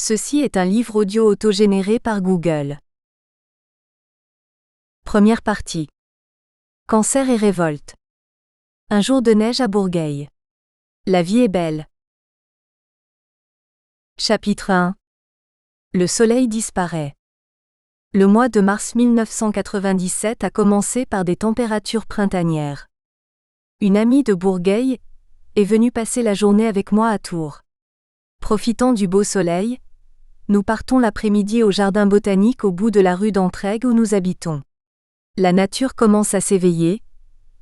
Ceci est un livre audio autogénéré par Google. Première partie. Cancer et révolte. Un jour de neige à Bourgueil. La vie est belle. Chapitre 1. Le soleil disparaît. Le mois de mars 1997 a commencé par des températures printanières. Une amie de Bourgueil est venue passer la journée avec moi à Tours. Profitant du beau soleil, nous partons l'après-midi au jardin botanique au bout de la rue d'Entraigues où nous habitons. La nature commence à s'éveiller,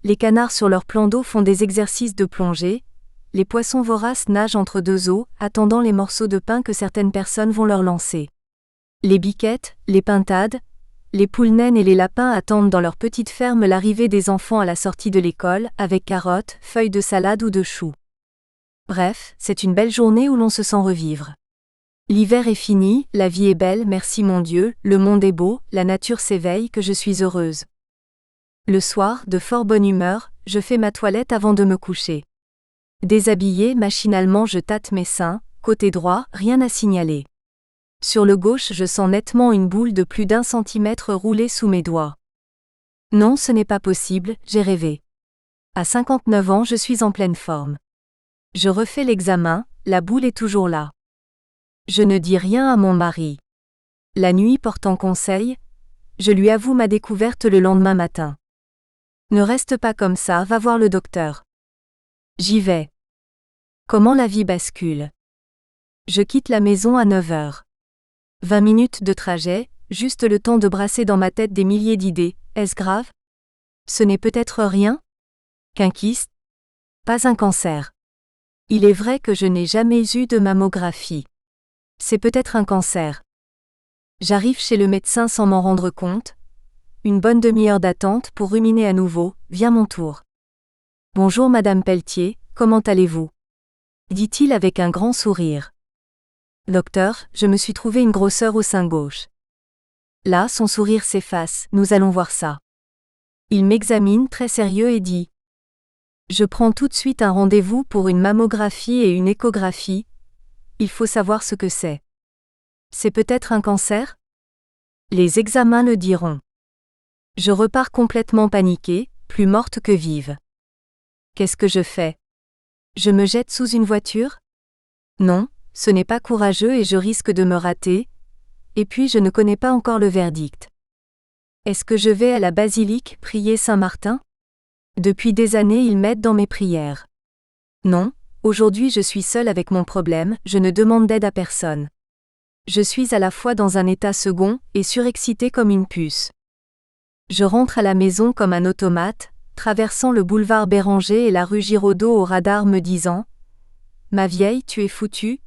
les canards sur leurs plans d'eau font des exercices de plongée, les poissons voraces nagent entre deux eaux, attendant les morceaux de pain que certaines personnes vont leur lancer. Les biquettes, les pintades, les poules naines et les lapins attendent dans leur petite ferme l'arrivée des enfants à la sortie de l'école, avec carottes, feuilles de salade ou de choux. Bref, c'est une belle journée où l'on se sent revivre. L'hiver est fini, la vie est belle, merci mon Dieu, le monde est beau, la nature s'éveille, que je suis heureuse. Le soir, de fort bonne humeur, je fais ma toilette avant de me coucher. Déshabillée, machinalement je tâte mes seins, côté droit, rien à signaler. Sur le gauche, je sens nettement une boule de plus d'1 centimètre rouler sous mes doigts. Non, ce n'est pas possible, j'ai rêvé. À 59 ans, je suis en pleine forme. Je refais l'examen, la boule est toujours là. Je ne dis rien à mon mari. La nuit portant conseil, je lui avoue ma découverte le lendemain matin. Ne reste pas comme ça, va voir le docteur. J'y vais. Comment la vie bascule. Je quitte la maison à 9 heures. 20 minutes de trajet, juste le temps de brasser dans ma tête des milliers d'idées, est-ce grave? Ce n'est peut-être rien? Qu'un kyste? Pas un cancer. Il est vrai que je n'ai jamais eu de mammographie. C'est peut-être un cancer. J'arrive chez le médecin sans m'en rendre compte. Une bonne demi-heure d'attente pour ruminer à nouveau, vient mon tour. Bonjour Madame Pelletier, comment allez-vous? Dit-il avec un grand sourire. Docteur, je me suis trouvé une grosseur au sein gauche. Là, son sourire s'efface, nous allons voir ça. Il m'examine très sérieux et dit. Je prends tout de suite un rendez-vous pour une mammographie et une échographie. Il faut savoir ce que c'est. C'est peut-être un cancer? Les examens le diront. Je repars complètement paniquée, plus morte que vive. Qu'est-ce que je fais? Je me jette sous une voiture? Non, ce n'est pas courageux et je risque de me rater. Et puis je ne connais pas encore le verdict. Est-ce que je vais à la basilique prier Saint-Martin? Depuis des années ils m'aident dans mes prières. Non. Aujourd'hui je suis seule avec mon problème, je ne demande d'aide à personne. Je suis à la fois dans un état second et surexcitée comme une puce. Je rentre à la maison comme un automate, traversant le boulevard Béranger et la rue Giraudeau au radar me disant « Ma vieille, tu es foutue.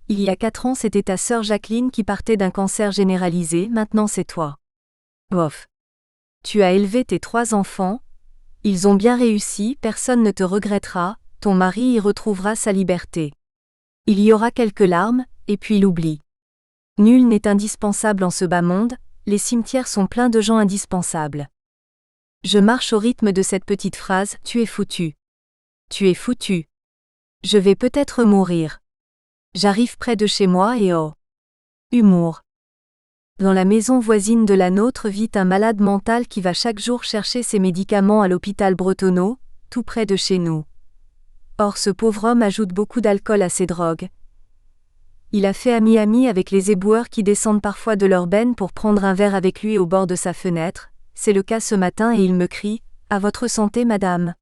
Il y a 4 ans c'était ta sœur Jacqueline qui partait d'un cancer généralisé, maintenant c'est toi. Bof. Tu as élevé tes 3 enfants. Ils ont bien réussi, personne ne te regrettera. Ton mari y retrouvera sa liberté. Il y aura quelques larmes, et puis l'oubli. Nul n'est indispensable en ce bas monde, les cimetières sont pleins de gens indispensables. Je marche au rythme de cette petite phrase, tu es foutu. Tu es foutu. Je vais peut-être mourir. J'arrive près de chez moi et oh. Humour. Dans la maison voisine de la nôtre vit un malade mental qui va chaque jour chercher ses médicaments à l'hôpital Bretonneau, tout près de chez nous. Or ce pauvre homme ajoute beaucoup d'alcool à ses drogues. Il a fait ami-ami avec les éboueurs qui descendent parfois de leur benne pour prendre un verre avec lui au bord de sa fenêtre, c'est le cas ce matin et il me crie « À votre santé madame ».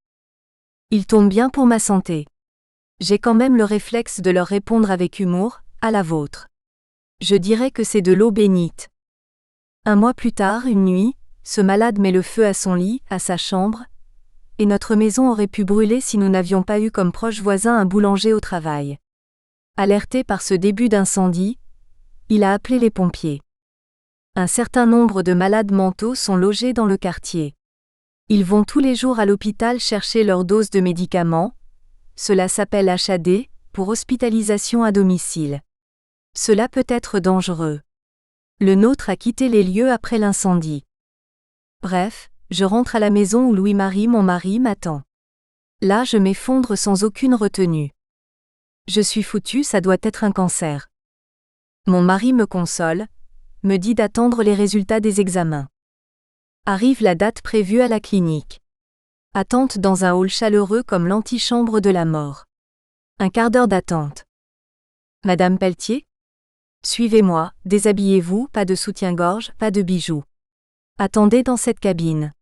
Il tombe bien pour ma santé. J'ai quand même le réflexe de leur répondre avec humour « À la vôtre ». Je dirais que c'est de l'eau bénite. 1 mois plus tard, une nuit, ce malade met le feu à son lit, à sa chambre, et notre maison aurait pu brûler si nous n'avions pas eu comme proche voisin un boulanger au travail. Alerté par ce début d'incendie, il a appelé les pompiers. Un certain nombre de malades mentaux sont logés dans le quartier. Ils vont tous les jours à l'hôpital chercher leur dose de médicaments. Cela s'appelle HAD, pour hospitalisation à domicile. Cela peut être dangereux. Le nôtre a quitté les lieux après l'incendie. Bref, je rentre à la maison où Louis-Marie, mon mari, m'attend. Là, je m'effondre sans aucune retenue. Je suis foutue, ça doit être un cancer. Mon mari me console, me dit d'attendre les résultats des examens. Arrive la date prévue à la clinique. Attente dans un hall chaleureux comme l'antichambre de la mort. Un quart d'heure d'attente. Madame Pelletier ? Suivez-moi, déshabillez-vous, pas de soutien-gorge, pas de bijoux. Attendez dans cette cabine.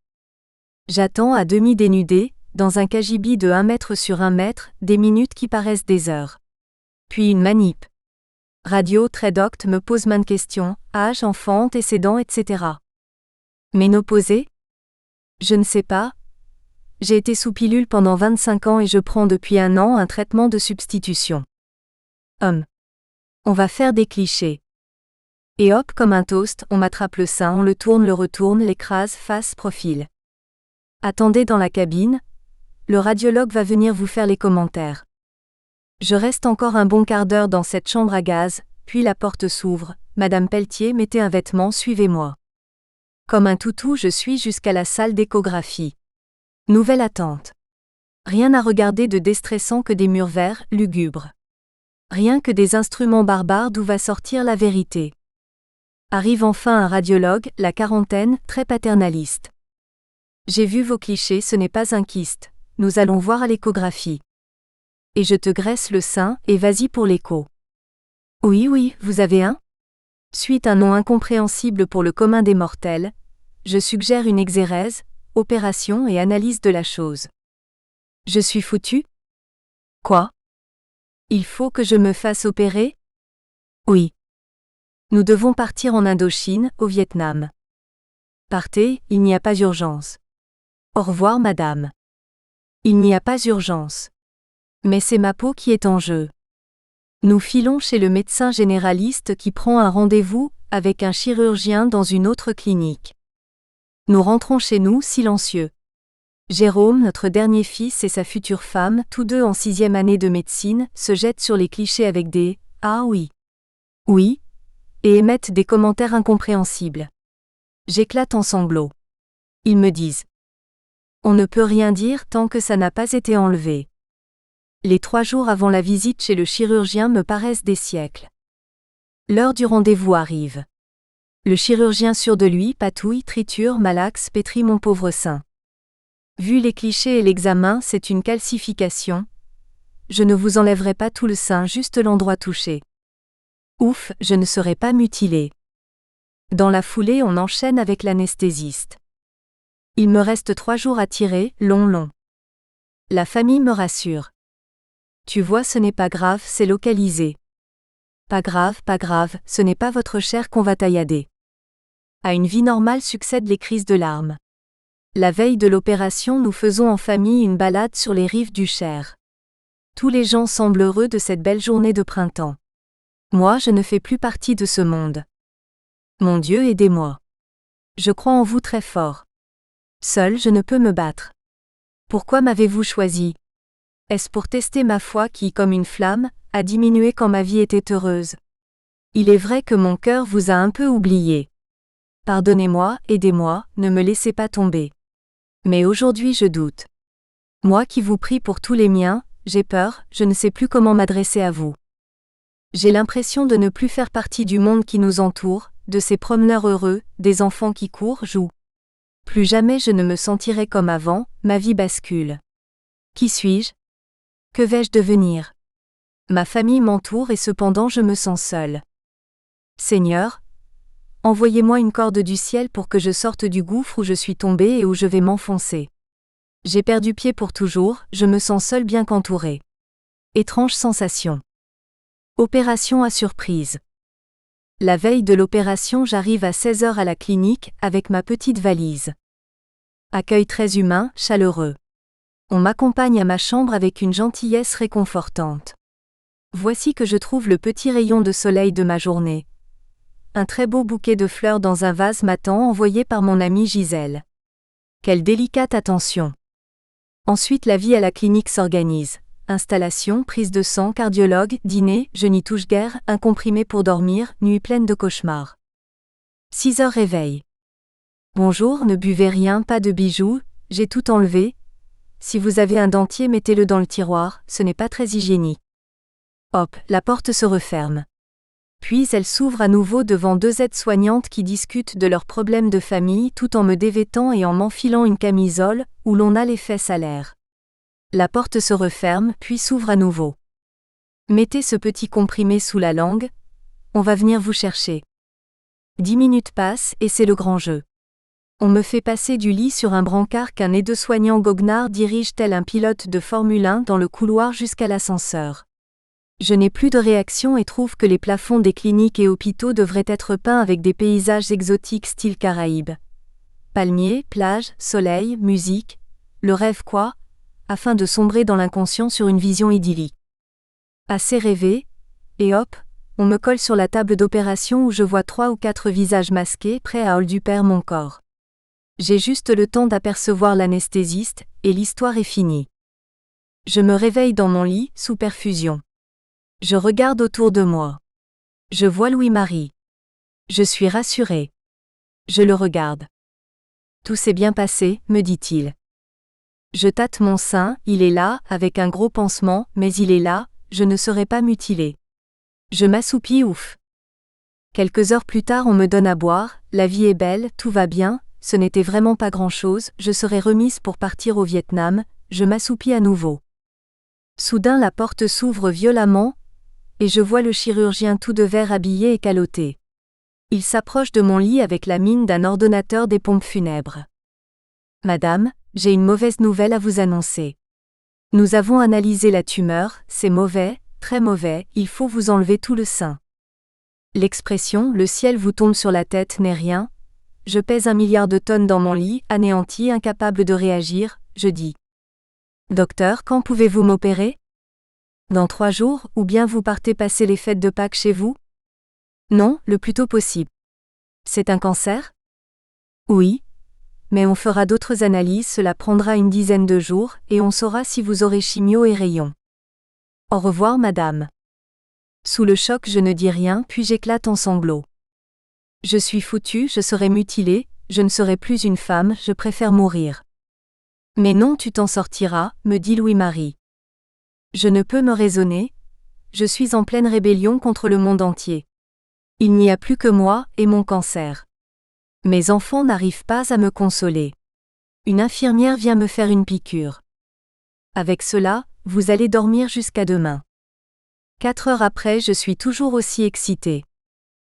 J'attends à demi dénudé, dans un cagibi de 1 mètre sur 1 mètre, des minutes qui paraissent des heures. Puis une manip. Radio Tradoct me pose maintes questions, âge, enfant, antécédents, etc. Ménopausée ? Je ne sais pas. J'ai été sous pilule pendant 25 ans et je prends depuis 1 an un traitement de substitution. On va faire des clichés. Et hop, comme un toast, on m'attrape le sein, on le tourne, le retourne, l'écrase, face, profil. Attendez dans la cabine, le radiologue va venir vous faire les commentaires. Je reste encore un bon quart d'heure dans cette chambre à gaz, puis la porte s'ouvre. Madame Pelletier, mettez un vêtement, suivez-moi. Comme un toutou, je suis jusqu'à la salle d'échographie. Nouvelle attente. Rien à regarder de déstressant que des murs verts, lugubres. Rien que des instruments barbares d'où va sortir la vérité. Arrive enfin un radiologue, la quarantaine, très paternaliste. J'ai vu vos clichés, ce n'est pas un kyste. Nous allons voir à l'échographie. Et je te graisse le sein, et vas-y pour l'écho. Oui, vous avez un ? Suite un nom incompréhensible pour le commun des mortels, je suggère une exérèse, opération et analyse de la chose. Je suis foutu ? Quoi ? Il faut que je me fasse opérer ? Oui. Nous devons partir en Indochine, au Vietnam. Partez, il n'y a pas urgence. Au revoir madame. Il n'y a pas urgence. Mais c'est ma peau qui est en jeu. Nous filons chez le médecin généraliste qui prend un rendez-vous avec un chirurgien dans une autre clinique. Nous rentrons chez nous silencieux. Jérôme, notre dernier fils et sa future femme, tous deux en 6e année de médecine, se jettent sur les clichés avec des « Ah oui. Oui » et émettent des commentaires incompréhensibles. J'éclate en sanglots. Ils me disent « On ne peut rien dire tant que ça n'a pas été enlevé. » Les 3 jours avant la visite chez le chirurgien me paraissent des siècles. L'heure du rendez-vous arrive. Le chirurgien sûr de lui patouille, triture, malaxe, pétrit mon pauvre sein. Vu les clichés et l'examen, c'est une calcification. Je ne vous enlèverai pas tout le sein, juste l'endroit touché. Ouf, je ne serai pas mutilée. Dans la foulée, on enchaîne avec l'anesthésiste. Il me reste 3 jours à tirer, long. La famille me rassure. Tu vois, ce n'est pas grave, c'est localisé. Pas grave, ce n'est pas votre chair qu'on va taillader. À une vie normale succèdent les crises de larmes. La veille de l'opération, nous faisons en famille une balade sur les rives du Cher. Tous les gens semblent heureux de cette belle journée de printemps. Moi, je ne fais plus partie de ce monde. Mon Dieu, aidez-moi. Je crois en vous très fort. Seul, je ne peux me battre. Pourquoi m'avez-vous choisi ? Est-ce pour tester ma foi qui, comme une flamme, a diminué quand ma vie était heureuse ? Il est vrai que mon cœur vous a un peu oublié. Pardonnez-moi, aidez-moi, ne me laissez pas tomber. Mais aujourd'hui je doute. Moi qui vous prie pour tous les miens, j'ai peur, je ne sais plus comment m'adresser à vous. J'ai l'impression de ne plus faire partie du monde qui nous entoure, de ces promeneurs heureux, des enfants qui courent, jouent. Plus jamais je ne me sentirai comme avant, ma vie bascule. Qui suis-je ? Que vais-je devenir ? Ma famille m'entoure et cependant je me sens seule. Seigneur, envoyez-moi une corde du ciel pour que je sorte du gouffre où je suis tombée et où je vais m'enfoncer. J'ai perdu pied pour toujours, je me sens seule bien qu'entourée. Étrange sensation. Opération à surprise. La veille de l'opération, j'arrive à 16h à la clinique avec ma petite valise. Accueil très humain, chaleureux. On m'accompagne à ma chambre avec une gentillesse réconfortante. Voici que je trouve le petit rayon de soleil de ma journée. Un très beau bouquet de fleurs dans un vase m'attend envoyé par mon amie Gisèle. Quelle délicate attention. Ensuite la vie à la clinique s'organise. Installation, prise de sang, cardiologue, dîner, je n'y touche guère, un comprimé pour dormir, nuit pleine de cauchemars. 6h réveil. Bonjour, ne buvez rien, pas de bijoux, j'ai tout enlevé. Si vous avez un dentier, mettez-le dans le tiroir, ce n'est pas très hygiénique. Hop, la porte se referme. Puis elle s'ouvre à nouveau devant deux aides-soignantes qui discutent de leurs problèmes de famille tout en me dévêtant et en m'enfilant une camisole, où l'on a les fesses à l'air. La porte se referme, puis s'ouvre à nouveau. Mettez ce petit comprimé sous la langue, on va venir vous chercher. 10 minutes passent et c'est le grand jeu. On me fait passer du lit sur un brancard qu'un aide-soignant goguenard dirige tel un pilote de Formule 1 dans le couloir jusqu'à l'ascenseur. Je n'ai plus de réaction et trouve que les plafonds des cliniques et hôpitaux devraient être peints avec des paysages exotiques style Caraïbes. Palmiers, plages, soleil, musique, le rêve quoi, afin de sombrer dans l'inconscient sur une vision idyllique. Assez rêvé, et hop, on me colle sur la table d'opération où je vois 3 ou 4 visages masqués prêts à holduper mon corps. J'ai juste le temps d'apercevoir l'anesthésiste, et l'histoire est finie. Je me réveille dans mon lit, sous perfusion. Je regarde autour de moi. Je vois Louis-Marie. Je suis rassurée. Je le regarde. Tout s'est bien passé, me dit-il. Je tâte mon sein, il est là, avec un gros pansement, mais il est là, je ne serai pas mutilée. Je m'assoupis ouf. Quelques heures plus tard on me donne à boire, la vie est belle, tout va bien, ce n'était vraiment pas grand-chose, je serai remise pour partir au Vietnam, je m'assoupis à nouveau. Soudain la porte s'ouvre violemment, et je vois le chirurgien tout de vert habillé et caloté. Il s'approche de mon lit avec la mine d'un ordonnateur des pompes funèbres. « Madame, j'ai une mauvaise nouvelle à vous annoncer. Nous avons analysé la tumeur, c'est mauvais, très mauvais, il faut vous enlever tout le sein. » L'expression « le ciel vous tombe sur la tête » n'est rien. Je pèse 1 milliard de tonnes dans mon lit, anéanti, incapable de réagir, je dis. « Docteur, quand pouvez-vous m'opérer ? Dans 3 jours, ou bien vous partez passer les fêtes de Pâques chez vous ? Non, le plus tôt possible. C'est un cancer ? Oui. Mais on fera d'autres analyses, cela prendra une dizaine de jours, et on saura si vous aurez chimio et rayons. Au revoir madame. Sous le choc je ne dis rien, puis j'éclate en sanglots. Je suis foutue, je serai mutilée, je ne serai plus une femme, je préfère mourir. Mais non, tu t'en sortiras, me dit Louis-Marie. Je ne peux me raisonner, je suis en pleine rébellion contre le monde entier. Il n'y a plus que moi, et mon cancer. Mes enfants n'arrivent pas à me consoler. Une infirmière vient me faire une piqûre. Avec cela, vous allez dormir jusqu'à demain. 4 heures après, je suis toujours aussi excitée.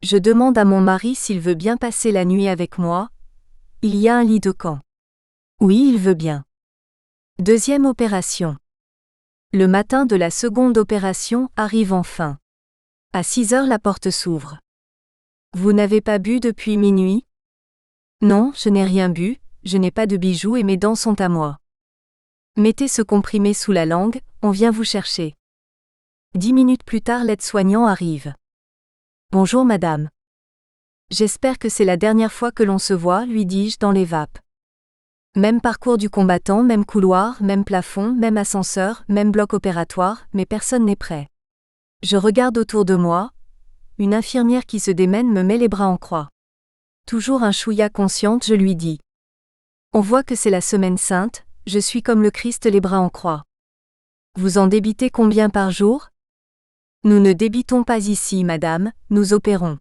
Je demande à mon mari s'il veut bien passer la nuit avec moi. Il y a un lit de camp. Oui, il veut bien. Deuxième opération. Le matin de la seconde opération arrive enfin. À 6 heures la porte s'ouvre. Vous n'avez pas bu depuis minuit ? Non, je n'ai rien bu, je n'ai pas de bijoux et mes dents sont à moi. Mettez ce comprimé sous la langue, on vient vous chercher. 10 minutes plus tard l'aide-soignant arrive. Bonjour madame. J'espère que c'est la dernière fois que l'on se voit, lui dis-je dans les vapes. Même parcours du combattant, même couloir, même plafond, même ascenseur, même bloc opératoire, mais personne n'est prêt. Je regarde autour de moi. Une infirmière qui se démène me met les bras en croix. Toujours un chouïa consciente, je lui dis. On voit que c'est la semaine sainte, je suis comme le Christ les bras en croix. Vous en débitez combien par jour ? Nous ne débitons pas ici, madame, nous opérons.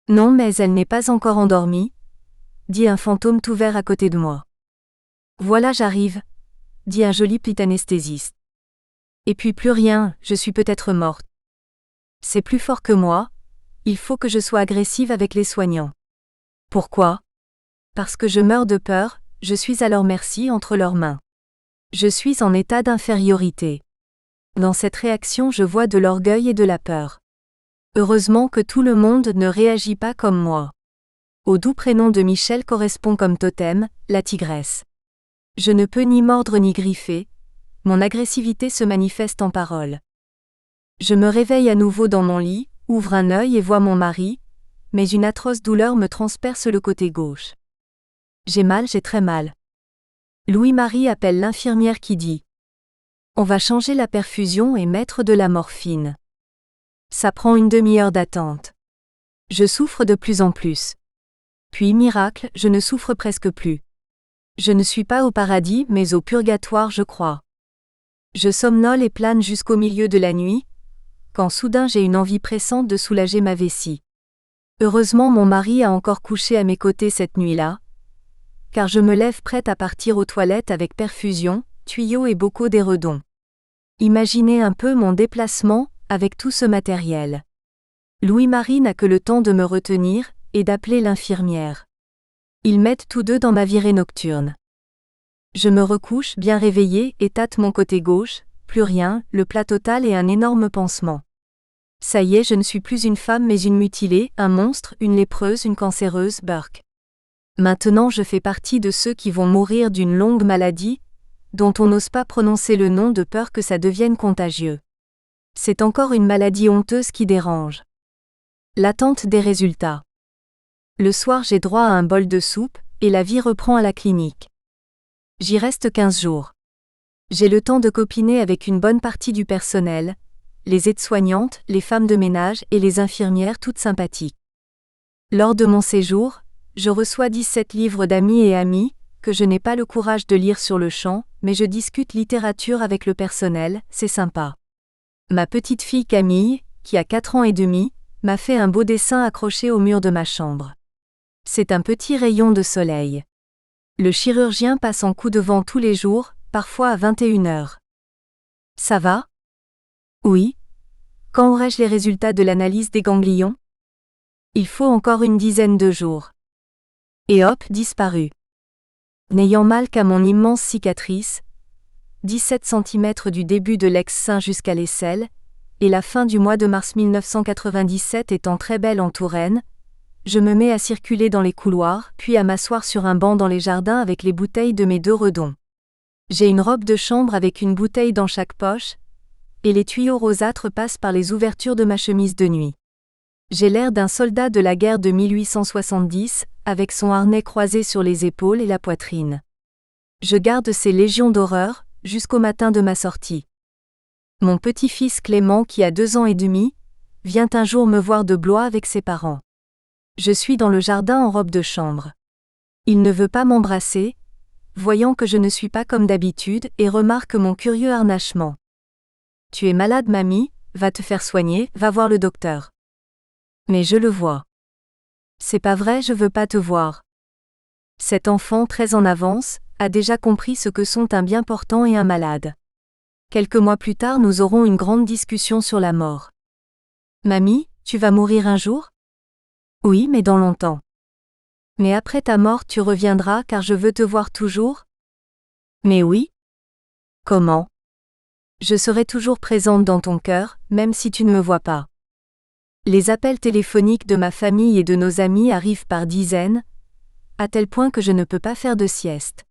Non, mais elle n'est pas encore endormie, dit un fantôme tout vert à côté de moi. Voilà, j'arrive, dit un joli petit anesthésiste. Et puis plus rien, je suis peut-être morte. C'est plus fort que moi, il faut que je sois agressive avec les soignants. Pourquoi ? Parce que je meurs de peur, je suis à leur merci entre leurs mains. Je suis en état d'infériorité. Dans cette réaction je vois de l'orgueil et de la peur. Heureusement que tout le monde ne réagit pas comme moi. Au doux prénom de Michel correspond comme totem, la tigresse. Je ne peux ni mordre ni griffer, mon agressivité se manifeste en paroles. Je me réveille à nouveau dans mon lit, ouvre un œil et vois mon mari, mais une atroce douleur me transperce le côté gauche. J'ai mal, j'ai très mal. Louis-Marie appelle l'infirmière qui dit « On va changer la perfusion et mettre de la morphine. » Ça prend une demi-heure d'attente. Je souffre de plus en plus. Puis miracle, je ne souffre presque plus. Je ne suis pas au paradis mais au purgatoire je crois. Je somnole et plane jusqu'au milieu de la nuit, quand soudain j'ai une envie pressante de soulager ma vessie. Heureusement mon mari a encore couché à mes côtés cette nuit-là, car je me lève prête à partir aux toilettes avec perfusion, tuyaux et bocaux d'éredon. Imaginez un peu mon déplacement, avec tout ce matériel. Louis-Marie n'a que le temps de me retenir, et d'appeler l'infirmière. Ils m'aident tous deux dans ma virée nocturne. Je me recouche, bien réveillée, et tâte mon côté gauche, plus rien, le plat total et un énorme pansement. Ça y est, je ne suis plus une femme mais une mutilée, un monstre, une lépreuse, une cancéreuse, Burke. Maintenant je fais partie de ceux qui vont mourir d'une longue maladie, dont on n'ose pas prononcer le nom de peur que ça devienne contagieux. C'est encore une maladie honteuse qui dérange. L'attente des résultats. Le soir j'ai droit à un bol de soupe, et la vie reprend à la clinique. J'y reste 15 jours. J'ai le temps de copiner avec une bonne partie du personnel, les aides-soignantes, les femmes de ménage et les infirmières toutes sympathiques. Lors de mon séjour, je reçois 17 livres d'amis et amies, que je n'ai pas le courage de lire sur le champ, mais je discute littérature avec le personnel, c'est sympa. Ma petite fille Camille, qui a 4 ans et demi, m'a fait un beau dessin accroché au mur de ma chambre. C'est un petit rayon de soleil. Le chirurgien passe en coup de vent tous les jours, parfois à 21h. Ça va ? Oui. Quand aurai-je les résultats de l'analyse des ganglions ? Il faut encore une dizaine de jours. Et hop, disparu. N'ayant mal qu'à mon immense cicatrice, 17 cm du début de l'ex-sein jusqu'à l'aisselle, et la fin du mois de mars 1997 étant très belle en Touraine, je me mets à circuler dans les couloirs, puis à m'asseoir sur un banc dans les jardins avec les bouteilles de mes 2 redons. J'ai une robe de chambre avec une bouteille dans chaque poche, et les tuyaux rosâtres passent par les ouvertures de ma chemise de nuit. J'ai l'air d'un soldat de la guerre de 1870, avec son harnais croisé sur les épaules et la poitrine. Je garde ces légions d'horreur, jusqu'au matin de ma sortie. Mon petit-fils Clément qui a 2 ans et demi, vient un jour me voir de Blois avec ses parents. Je suis dans le jardin en robe de chambre. Il ne veut pas m'embrasser, voyant que je ne suis pas comme d'habitude et remarque mon curieux harnachement. « Tu es malade mamie, va te faire soigner, va voir le docteur. » Mais je le vois. « C'est pas vrai, je veux pas te voir. » Cet enfant très en avance, a déjà compris ce que sont un bien portant et un malade. Quelques mois plus tard nous aurons une grande discussion sur la mort. « Mamie, tu vas mourir un jour ? » « Oui, mais dans longtemps. »« Mais après ta mort tu reviendras car je veux te voir toujours ? » ?»« Mais oui. »« Comment ? » ?»« Je serai toujours présente dans ton cœur, même si tu ne me vois pas. » Les appels téléphoniques de ma famille et de nos amis arrivent par dizaines, à tel point que je ne peux pas faire de sieste.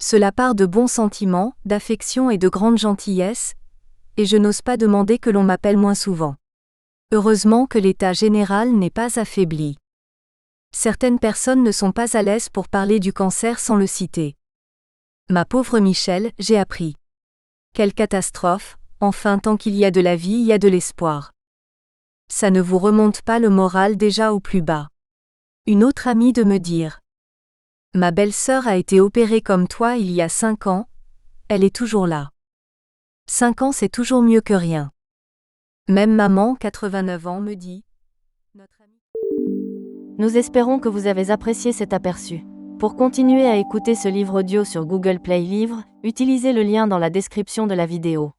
Cela part de bons sentiments, d'affection et de grande gentillesse, et je n'ose pas demander que l'on m'appelle moins souvent. Heureusement que l'état général n'est pas affaibli. Certaines personnes ne sont pas à l'aise pour parler du cancer sans le citer. Ma pauvre Michel, j'ai appris. Quelle catastrophe, enfin tant qu'il y a de la vie, il y a de l'espoir. Ça ne vous remonte pas le moral déjà au plus bas. Une autre amie de me dire. Ma belle-sœur a été opérée comme toi il y a 5 ans, elle est toujours là. 5 ans c'est toujours mieux que rien. Même maman, 89 ans, me dit. Nous espérons que vous avez apprécié cet aperçu. Pour continuer à écouter ce livre audio sur Google Play Livres, utilisez le lien dans la description de la vidéo.